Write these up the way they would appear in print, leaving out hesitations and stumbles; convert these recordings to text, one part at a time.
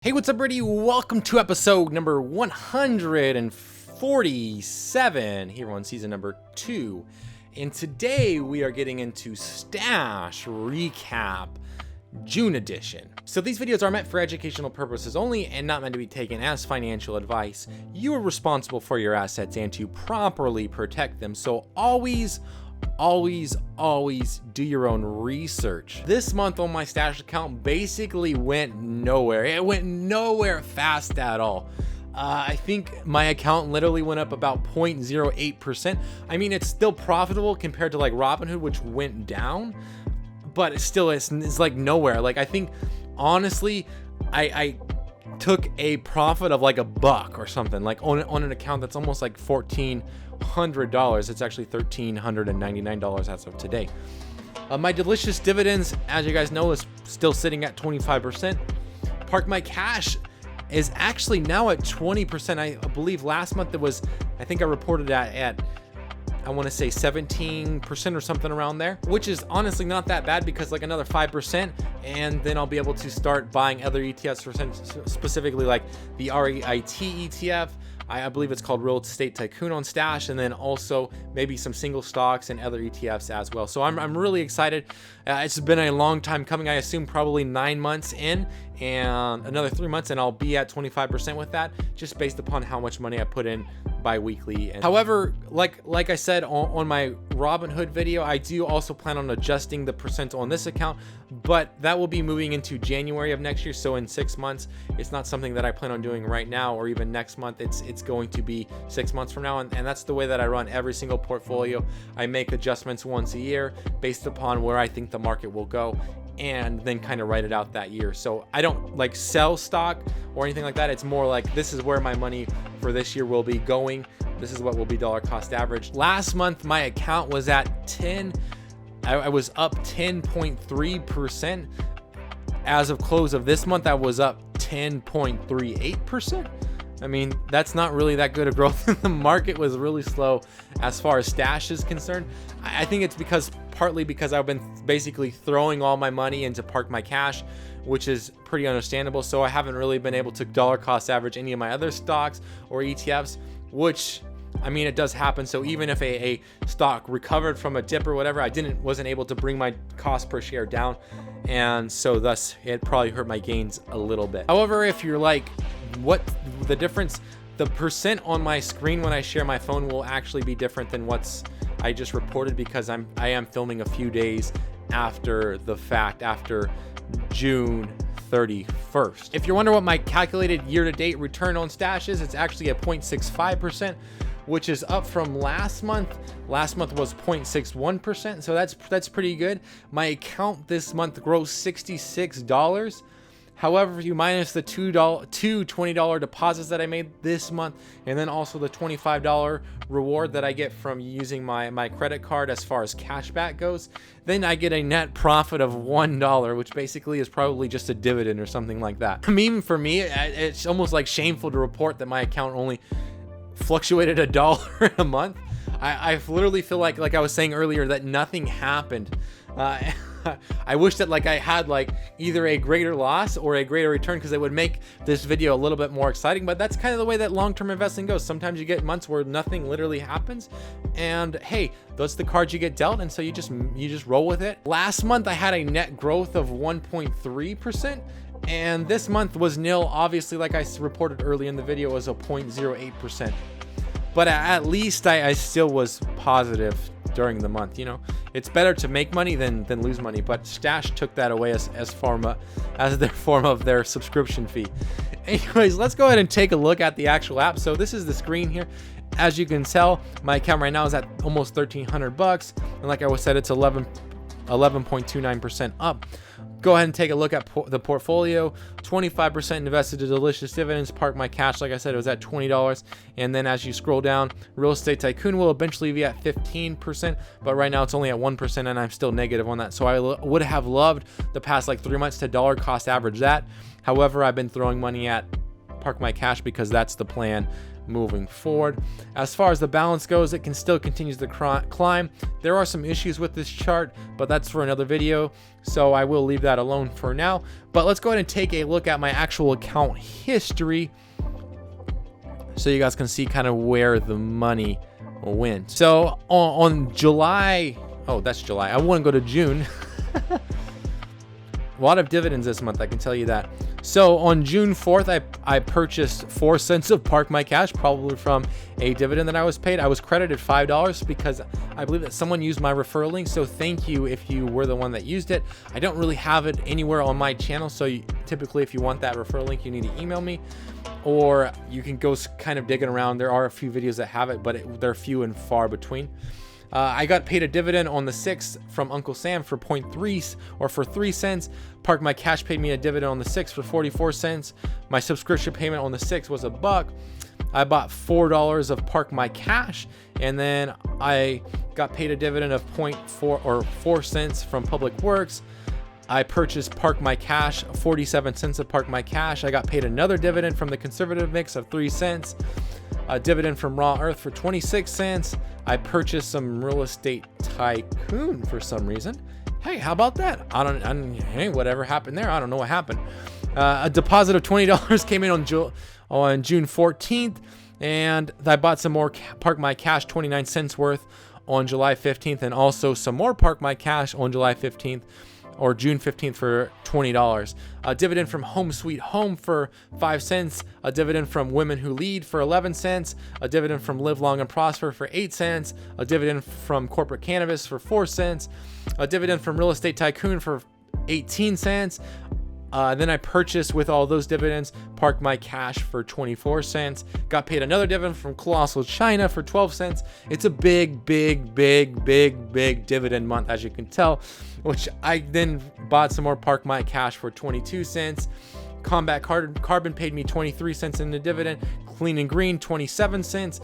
Hey, what's up, Brady? Welcome to episode number 147 here on season number 2. And today we are getting into Stash Recap June edition. So these videos are meant for educational purposes only and not meant to be taken as financial advice. You are responsible for your assets and to properly protect them. So always do your own research. This month on my Stash account basically went nowhere. It went nowhere fast at all. I think my account literally went up about 0.08%. I mean, it's still profitable compared to like Robinhood, which went down, but it's like nowhere. Like, I think honestly, I took a profit of like $1 or something, like on an account that's almost like $1,400. It's actually $1,399 as of today. My delicious dividends, as you guys know, is still sitting at 25%. Park My Cash is actually now at 20%. I believe last month it was, I think I reported at I want to say 17% or something around there, which is honestly not that bad because like another 5%, and then I'll be able to start buying other ETFs, specifically like the REIT ETF. I believe it's called Real Estate Tycoon on Stash, and then also maybe some single stocks and other ETFs as well. So I'm really excited. It's been a long time coming. I assume probably 9 months in, and another 3 months, and I'll be at 25% with that, just based upon how much money I put in bi-weekly. However, like I said on my Robinhood video, I do also plan on adjusting the percent on this account, but that will be moving into January of next year. So in 6 months, it's not something that I plan on doing right now or even next month. It's going to be 6 months from now, and that's the way that I run every single portfolio. I make adjustments once a year based upon where I think the market will go, and then kind of write it out that year. So I don't like sell stock or anything like that. It's more like, this is where my money for this year will be going. This is what will be dollar cost average. Last month, my account was at 10. I was up 10.3%. As of close of this month, I was up 10.38%. I mean, that's not really that good of growth. The market was really slow as far as Stash is concerned. I think it's partly because I've been basically throwing all my money into Park My Cash, which is pretty understandable. So I haven't really been able to dollar cost average any of my other stocks or ETFs, which, I mean, it does happen. So even if a stock recovered from a dip or whatever, I wasn't able to bring my cost per share down, and so thus it probably hurt my gains a little bit. However, if you're like, what the difference, the percent on my screen when I share my phone will actually be different than what's I just reported, because I am filming a few days after the fact, after June 31st. If you're wondering what my calculated year-to-date return on Stash is, it's actually at 0.65%, which is up from last month. Last month was 0.61%, so that's pretty good. My account this month grows $66. However, if you minus the two $20 deposits that I made this month, and then also the $25 reward that I get from using my credit card as far as cashback goes, then I get a net profit of $1, which basically is probably just a dividend or something like that. I mean, for me, it's almost like shameful to report that my account only fluctuated $1 a month. I literally feel like I was saying earlier, that nothing happened. I wish that like I had like either a greater loss or a greater return, because it would make this video a little bit more exciting. But that's kind of the way that long-term investing goes. Sometimes you get months where nothing literally happens, and hey, that's the cards you get dealt, and so you just roll with it. Last month I had a net growth of 1.3%, and this month was nil. Obviously, like I reported early in the video, it was a 0.08%, but at least I still was positive during the month. You know, it's better to make money than lose money, but Stash took that away as their form of their subscription fee. Anyways, let's go ahead and take a look at the actual app. So this is the screen here. As you can tell, my account right now is at almost $1,300, and like I said, it's 11.29% up. Go ahead and take a look at the portfolio. 25% invested to delicious dividends. Park My Cash, like I said, it was at $20. And then as you scroll down, Real Estate Tycoon will eventually be at 15%, but right now it's only at 1%, and I'm still negative on that. So I would have loved the past like 3 months to dollar cost average that. However, I've been throwing money at Park My Cash because that's the plan moving forward. As far as the balance goes, it can still continues to climb. There are some issues with this chart, but that's for another video, so I will leave that alone for now. But let's go ahead and take a look at my actual account history so you guys can see kind of where the money went. So on July, oh, that's July. I want to go to June. A lot of dividends this month, I can tell you that. So on June 4th, I purchased 4 cents of Park My Cash, probably from a dividend that I was paid. I was credited $5 because I believe that someone used my referral link. So thank you if you were the one that used it. I don't really have it anywhere on my channel. So typically if you want that referral link, you need to email me, or you can go kind of digging around. There are a few videos that have it, but they're few and far between. I got paid a dividend on the 6th from Uncle Sam for 0.3 or for 3 cents. Park My Cash paid me a dividend on the 6th for 44 cents. My subscription payment on the 6th was $1. I bought $4 of Park My Cash, and then I got paid a dividend of 0.4 or 4 cents from Public Works. I purchased Park My Cash, 47 cents of Park My Cash. I got paid another dividend from the conservative mix of 3 cents. A dividend from Raw Earth for 26 cents. I purchased some Real Estate Tycoon for some reason. Hey, how about that? Hey, whatever happened there, I don't know what happened. A deposit of $20 came in on June 14th, and I bought some more Park My Cash, 29 cents worth on July 15th, and also some more Park My Cash on July 15th. Or June 15th for $20. A dividend from Home Sweet Home for 5 cents. A dividend from Women Who Lead for 11 cents. A dividend from Live Long and Prosper for 8 cents. A dividend from Corporate Cannabis for 4 cents. A dividend from Real Estate Tycoon for 18 cents. Then I purchased with all those dividends Park My Cash for 24 cents. Got paid another dividend from Colossal China for 12 cents. It's a big dividend month, as you can tell, which I then bought some more Park My Cash for 22 cents. Combat Carbon paid me 23 cents in the dividend. Clean and Green, 27 cents.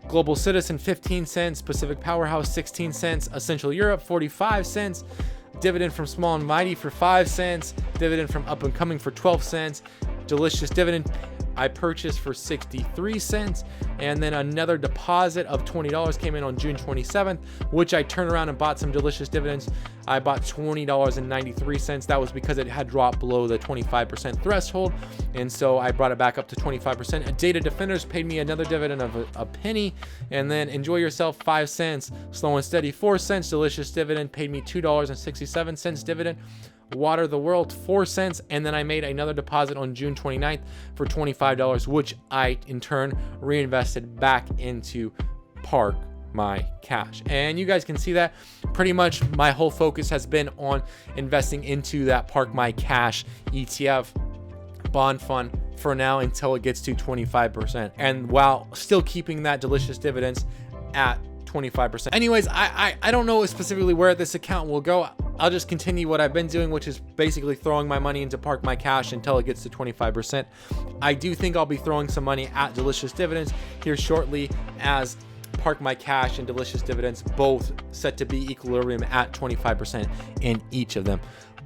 Global Citizen, 15 cents. Pacific Powerhouse, 16 cents. Essential Europe, 45 cents. Dividend from Small and Mighty for 5 cents. Dividend from Up and Coming for 12 cents. Delicious dividend I purchased for 63 cents. And then another deposit of $20 came in on June 27th, which I turned around and bought some Delicious dividends. I bought $20.93. That was because it had dropped below the 25% threshold, and so I brought it back up to 25%. Data Defenders paid me another dividend of a penny. And then Enjoy Yourself, 5 cents. Slow and Steady, 4 cents. Delicious dividend paid me $2.67 dividend. Water the World, 4 cents. And then I made another deposit on June 29th for $25, which I in turn reinvested back into Park My Cash. And you guys can see that pretty much my whole focus has been on investing into that Park My Cash ETF bond fund for now until it gets to 25%, and while still keeping that Delicious dividends at 25%. Anyways, I don't know specifically where this account will go. I'll just continue what I've been doing, which is basically throwing my money into Park My Cash until it gets to 25%. I do think I'll be throwing some money at Delicious dividends here shortly, as Park My Cash and Delicious dividends both set to be equilibrium at 25% in each of them.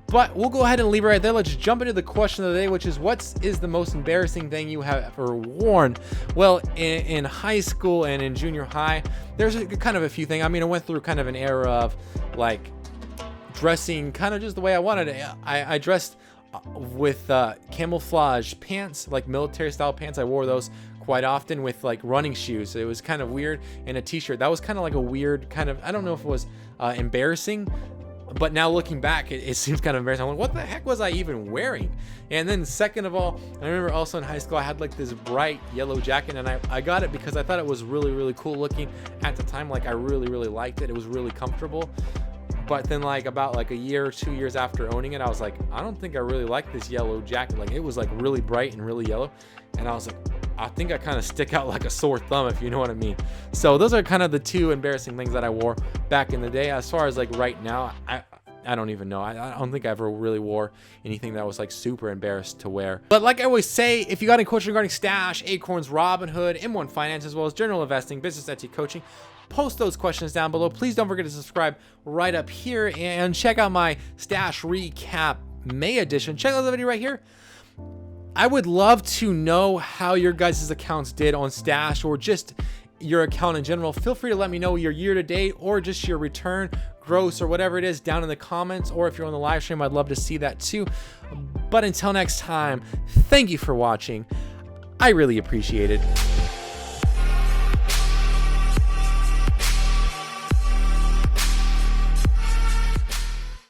But we'll go ahead and leave it right there. Let's jump into the question of the day, which is, what is the most embarrassing thing you have ever worn? Well, in high school and in junior high, there's kind of a few things. I mean, I went through kind of an era of like dressing kind of just the way I wanted it. I dressed with camouflage pants, like military style pants. I wore those quite often with like running shoes. It was kind of weird, and a t-shirt. That was kind of like a weird kind of, I don't know if it was embarrassing, but now looking back, it seems kind of embarrassing. I'm like, what the heck was I even wearing? And then second of all, I remember also in high school, I had like this bright yellow jacket, and I got it because I thought it was really cool looking at the time. Like I really liked it. It was really comfortable. But then like about like a year or 2 years after owning it, I was like, I don't think I really like this yellow jacket. Like it was like really bright and really yellow. And I was like, I think I kind of stick out like a sore thumb, if you know what I mean. So those are kind of the two embarrassing things that I wore back in the day. As far as like right now, I don't even know. I don't think I ever really wore anything that was like super embarrassed to wear. But like I always say, if you got any questions regarding Stash, Acorns, Robinhood, M1 Finance, as well as general investing, business etiquette coaching, post those questions down below. Please don't forget to subscribe right up here and check out my Stash Recap May edition. Check out the video right here. I would love to know how your guys' accounts did on Stash, or just your account in general. Feel free to let me know your year to date or just your return, gross, or whatever it is down in the comments, or if you're on the live stream, I'd love to see that too. But until next time, thank you for watching. I really appreciate it.